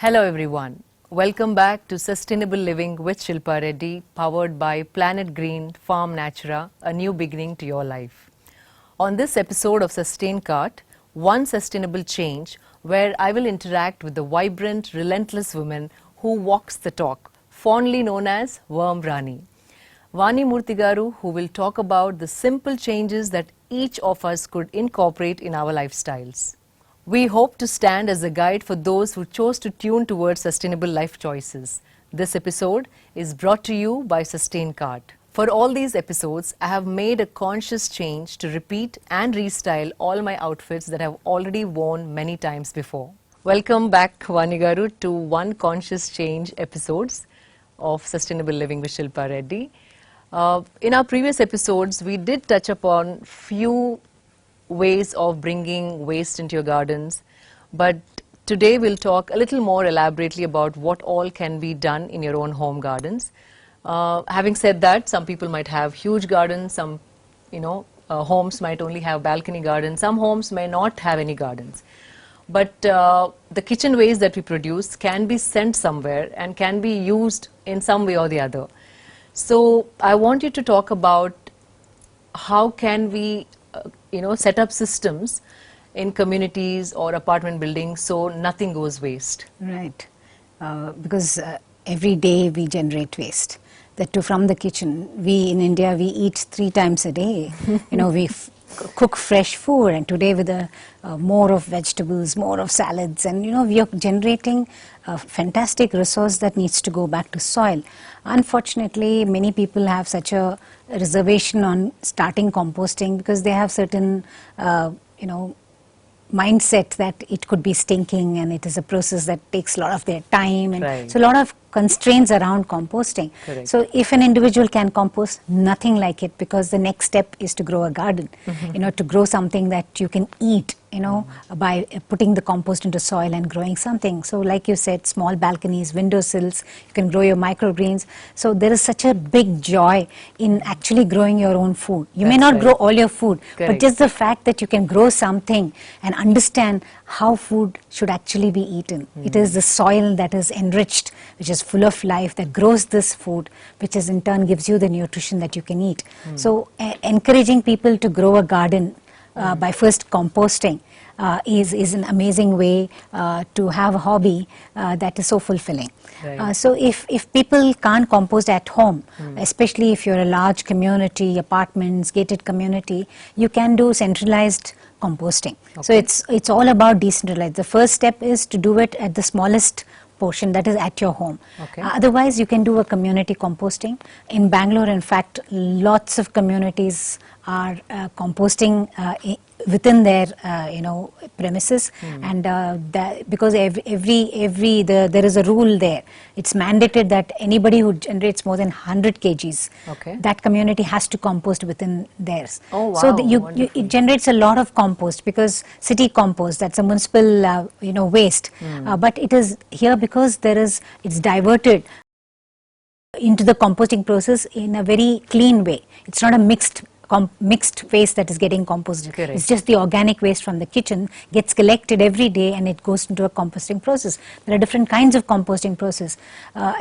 Hello everyone. Welcome back to Sustainable Living with Shilpa Reddy, powered by Planet Green Farm Natura, a new beginning to your life. On this episode of SustainKart, one sustainable change, where I will interact with the vibrant, relentless woman who walks the talk, fondly known as Worm Rani. Vani Murtigaru, who will talk about the simple changes that each of us could incorporate in our lifestyles. We hope to stand as a guide for those who chose to tune towards sustainable life choices. This episode is brought to you by SustainKart. For all these episodes, I have made a conscious change to repeat and restyle all my outfits that I've already worn many times before. Welcome back, Vani Garu, to One Conscious Change episodes of Sustainable Living with Shilpa Reddy. In our previous episodes, we did touch upon few ways of bringing waste into your gardens, but today we'll talk a little more elaborately about what all can be done in your own home gardens. Having said that, some people might have huge gardens, some homes might only have balcony gardens, some homes may not have any gardens. But the kitchen waste that we produce can be sent somewhere and can be used in some way or the other. So I want you to talk about how can we set up systems in communities or apartment buildings so nothing goes waste. Right, because every day we generate waste. That too from the kitchen. We in India, we eat 3 times a day. We cook fresh food, and today with more of vegetables, more of salads, and we are generating a fantastic resource that needs to go back to soil. Unfortunately, many people have such a reservation on starting composting because they have certain mindset that it could be stinking and it is a process that takes a lot of their time, and right. So a lot of constraints around composting. Correct. So if an individual can compost, nothing like it, because the next step is to grow a garden, to grow something that you can eat, by putting the compost into soil and growing something. So like you said, small balconies, windowsills, you can grow your microgreens. So there is such a big joy in actually growing your own food. You may not grow all your food, but just the fact that you can grow something and understand how food should actually be eaten. It is the soil that is enriched, which is full of life, that grows this food, which is in turn gives you the nutrition that you can eat. So encouraging people to grow a garden by first composting is an amazing way to have a hobby that is so fulfilling. Right. So if people can't compost at home, especially if you're a large community, apartments, gated community, you can do centralized composting. Okay. So it's all about decentralized. The first step is to do it at the smallest portion, that is at your home. Okay. Otherwise, you can do a community composting. In Bangalore, in fact, lots of communities are composting within their premises, and because there is a rule there. It's mandated that anybody who generates more than 100 kgs, that community has to compost within theirs. Oh, wow. So it generates a lot of compost, because city compost, that's a municipal waste, but it is here because it's diverted into the composting process in a very clean way. It's not a mixed waste that is getting composted. Correct. It's just the organic waste from the kitchen gets collected every day and it goes into a composting process. There are different kinds of composting process.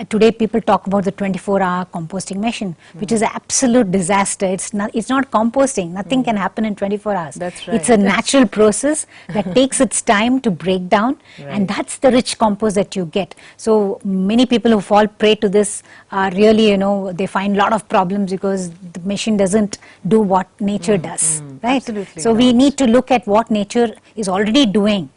Today people talk about the 24-hour composting machine, which is an absolute disaster. It's not composting. Nothing can happen in 24 hours. That's right. It's a natural process that takes its time to break down, and that's the rich compost that you get. So many people who fall prey to this are really, they find a lot of problems because the machine doesn't do what nature does, right? Absolutely. So we need to look at what nature is already doing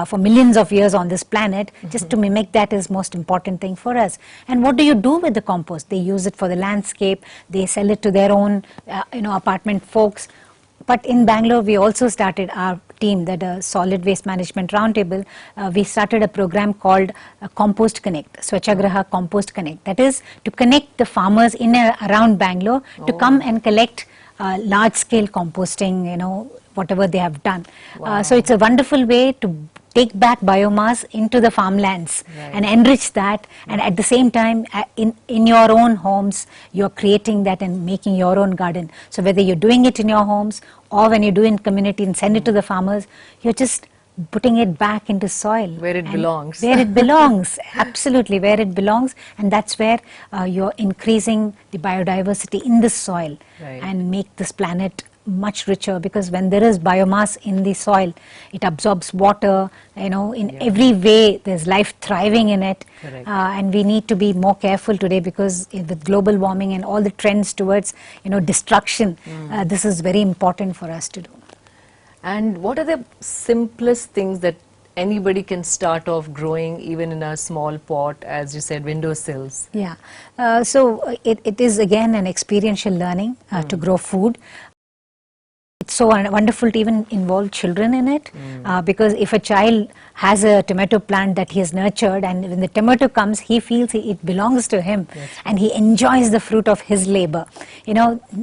for millions of years on this planet. Just to mimic that is most important thing for us. And what do you do with the compost? They use it for the landscape, they sell it to their own apartment folks. But in Bangalore, we also started our team, that Solid Waste Management Roundtable. We started a program called Compost Connect, Swachhagraha Compost Connect. That is to connect the farmers in and around Bangalore to come and collect large-scale composting, whatever they have done. Wow. So it's a wonderful way to take back biomass into the farmlands and enrich that, and at the same time in your own homes you're creating that and making your own garden. So whether you're doing it in your homes or when you do in community and send it to the farmers, you're just putting it back into soil. Where it belongs. Where it belongs, absolutely, where it belongs. And that's where you're increasing the biodiversity in the soil and make this planet much richer, because when there is biomass in the soil, it absorbs water, in every way there's life thriving in it. And we need to be more careful today, because with global warming and all the trends towards destruction, this is very important for us to do. And what are the simplest things that anybody can start off growing, even in a small pot, as you said, windowsills? Yeah, so it is again an experiential learning to grow food. It's so wonderful to even involve children in it, because if a child has a tomato plant that he has nurtured, and when the tomato comes, he feels it belongs to him, and he enjoys the fruit of his labor.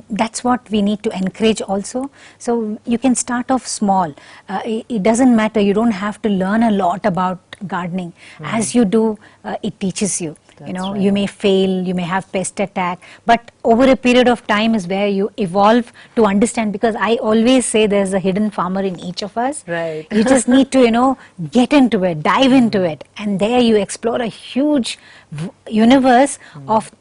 That's what we need to encourage also. So you can start off small. It doesn't matter. You don't have to learn a lot about gardening. As you do, it teaches you. You may fail, you may have pest attack, but over a period of time is where you evolve to understand, because I always say there's a hidden farmer in each of us. You just need to, get into it, dive into it, and there you explore a huge universe of,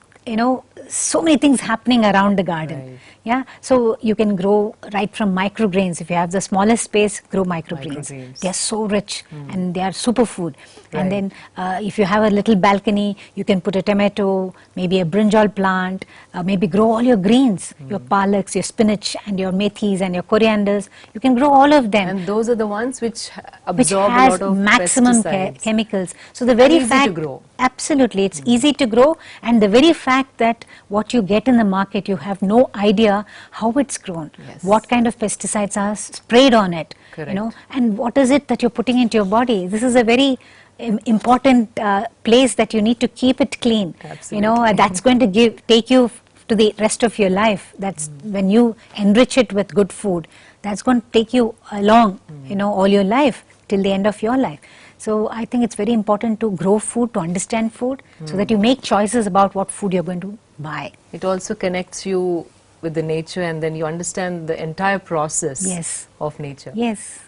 so many things happening around the garden. Yeah, so you can grow right from microgreens. If you have the smallest space, grow microgreens. They are so rich and they are superfood. And then if you have a little balcony, you can put a tomato, maybe a brinjal plant, maybe grow all your greens, your palaks, your spinach and your methis and your corianders. You can grow all of them. And those are the ones which absorb a lot of maximum chemicals. So the very fact, easy to grow. Absolutely, it's easy to grow, and the very fact that what you get in the market, you have no idea how it's grown, what kind of pesticides are sprayed on it, and what is it that you're putting into your body. This is a very important place that you need to keep it clean. That's going to take you to the rest of your life. That's when you enrich it with good food, that's going to take you along, all your life till the end of your life. So I think it's very important to grow food, to understand food, so that you make choices about what food you're going to buy. It also connects you with the nature, and then you understand the entire process of nature.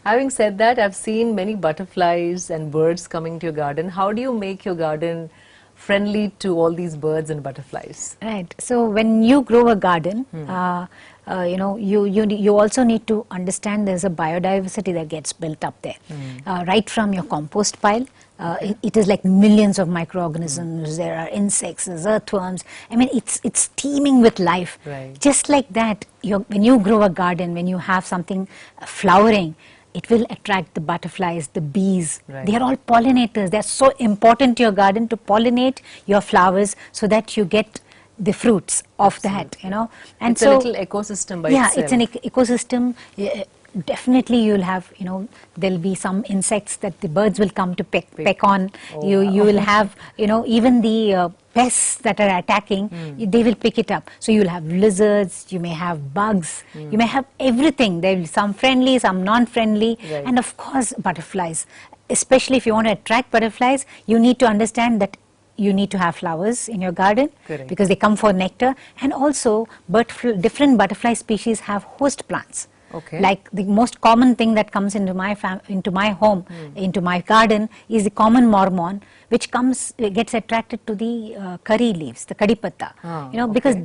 Having said that, I've seen many butterflies and birds coming to your garden. How do you make your garden friendly to all these birds and butterflies? Right. So when you grow a garden, you also need to understand there's a biodiversity that gets built up there. Right from your compost pile, it is like millions of microorganisms. There are insects, there's earthworms. I mean, it's teeming with life. Just like that, when you grow a garden, when you have something flowering, it will attract the butterflies, the bees. They are all pollinators. They're so important to your garden to pollinate your flowers so that you get the fruits of that, And it's a little ecosystem by itself. Yeah, it's an ecosystem. Definitely you'll have, there'll be some insects that the birds will come to peck on. You will have, even the pests that are attacking, they will pick it up. So you'll have lizards, you may have bugs, you may have everything. There will be some friendly, some non-friendly, and of course butterflies. Especially if you want to attract butterflies, you need to understand that you need to have flowers in your garden, because they come for nectar, and also different butterfly species have host plants. Like the most common thing that comes into my home, into my garden, is the common mormon, which gets attracted to the curry leaves, the kadhi patta. Because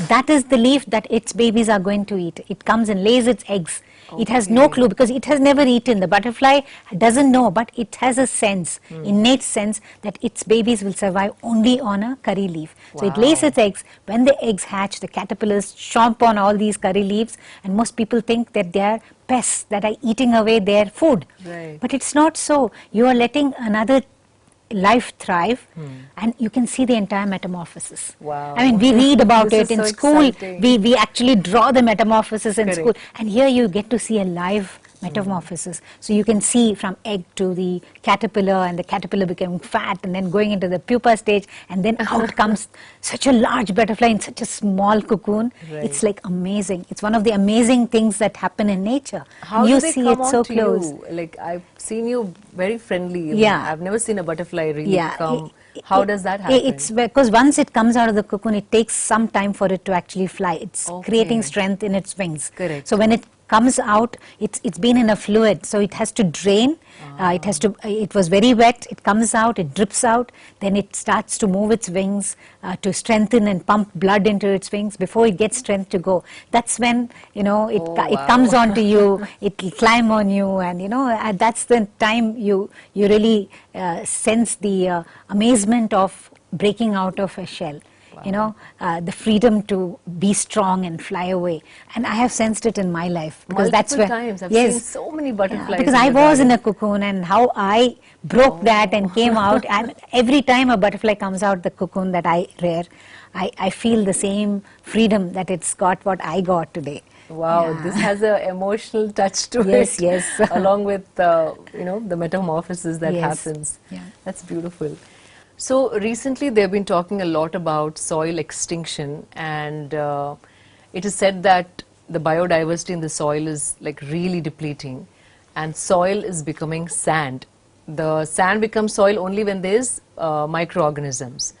that is the leaf that its babies are going to eat. It comes and lays its eggs. It has no clue, because it has never eaten. The butterfly doesn't know, but it has a sense, innate sense, that its babies will survive only on a curry leaf. So it lays its eggs. When the eggs hatch, the caterpillars chomp on all these curry leaves, and most people think that they are pests that are eating away their food. But it's not so. You are letting another life thrive, and you can see the entire metamorphosis. I mean, we read about it in school. We actually draw the metamorphosis in school, and here you get to see a live metamorphosis. So you can see from egg to the caterpillar, and the caterpillar becoming fat and then going into the pupa stage, and then out comes such a large butterfly in such a small cocoon. It's like amazing. It's one of the amazing things that happen in nature. How you do they see come it so on to close. You? Like, I've seen you very friendly. I've never seen a butterfly really come. How does that happen? It's because once it comes out of the cocoon, it takes some time for it to actually fly. It's creating strength in its wings. So when it comes out, it's been in a fluid, so it has to drain. It was very wet, it comes out, it drips out, then it starts to move its wings to strengthen and pump blood into its wings before it gets strength to go. That's when, it comes onto you, it will climb on you, and that's the time you really sense the amazement of breaking out of a shell. The freedom to be strong and fly away. And I have sensed it in my life. Because that's where, times. I've seen so many butterflies. Because I was in a cocoon, and how I broke that and came out. And every time a butterfly comes out the cocoon that I rear, I feel the same freedom that it's got what I got today. Wow, this has an emotional touch to it. Yes. Along with, the metamorphosis that happens. Yeah. That's beautiful. So recently they've been talking a lot about soil extinction, and it is said that the biodiversity in the soil is like really depleting, and soil is becoming sand. The sand becomes soil only when there's microorganisms.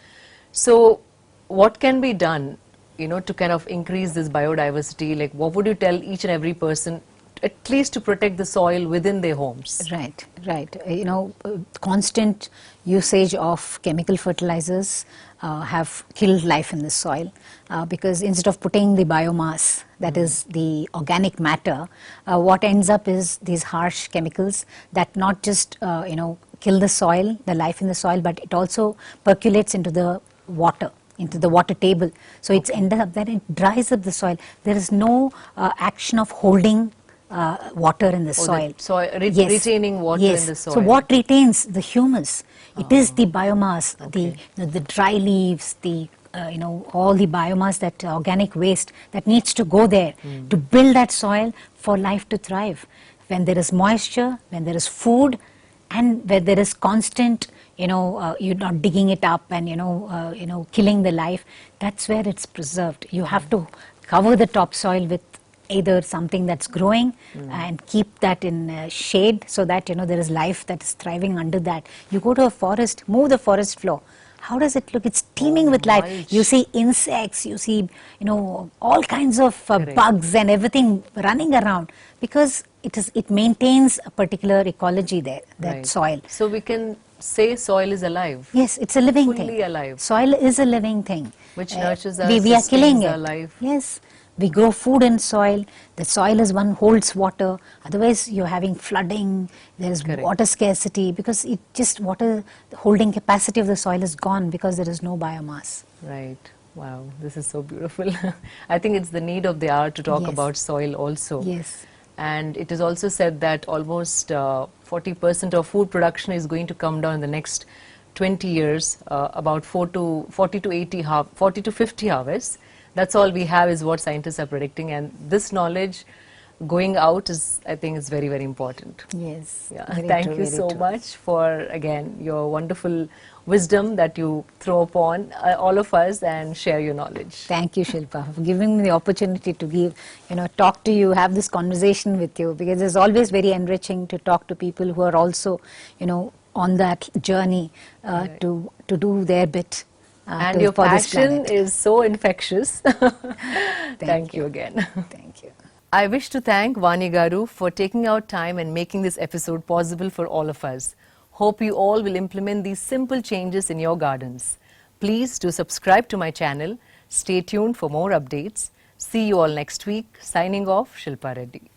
So what can be done, to kind of increase this biodiversity? Like, what would you tell each and every person, at least to protect the soil within their homes? Right. Constant usage of chemical fertilizers have killed life in the soil, because instead of putting the biomass, that is the organic matter, what ends up is these harsh chemicals that not just kill the soil, the life in the soil, but it also percolates into the water, into the water table. So it's ended up that it dries up the soil. There is no action of holding water in the soil. Retaining water in the soil. So what retains? The humus. It is the biomass, the dry leaves, all the biomass, that organic waste that needs to go there to build that soil for life to thrive. When there is moisture, when there is food, and where there is constant, you're not digging it up and killing the life, that's where it's preserved. You have to cover the topsoil with either something that's growing and keep that in shade, so that there is life that is thriving under that. You go to a forest, move the forest floor. How does it look? It's teeming with life. Mulch. You see insects, you see all kinds of bugs and everything running around, because it maintains a particular ecology there, that soil. So we can say soil is alive. Yes, it's a living thing. Fully alive. Soil is a living thing. Which nurtures us, we are killing sustains our it. life. Yes. We grow food in soil. The soil is one holds water. Otherwise, you're having flooding. There is water scarcity, because water holding capacity of the soil is gone because there is no biomass. Right. Wow, this is so beautiful. I think it's the need of the hour to talk about soil also. Yes. And it is also said that almost 40% of food production is going to come down in the next 20 years, about 40 to 50 harvests. That's all we have is what scientists are predicting, and this knowledge going out is, I think, is very, very important. Yes. Yeah. Thank you so much for, again, your wonderful wisdom that you throw upon all of us and share your knowledge. Thank you, Shilpa, for giving me the opportunity to talk to you, have this conversation with you, because it's always very enriching to talk to people who are also, on that journey to do their bit. And your passion is so infectious. Thank you again. Thank you. I wish to thank Vani Garu for taking out time and making this episode possible for all of us. Hope you all will implement these simple changes in your gardens. Please do subscribe to my channel. Stay tuned for more updates. See you all next week. Signing off, Shilpa Reddy.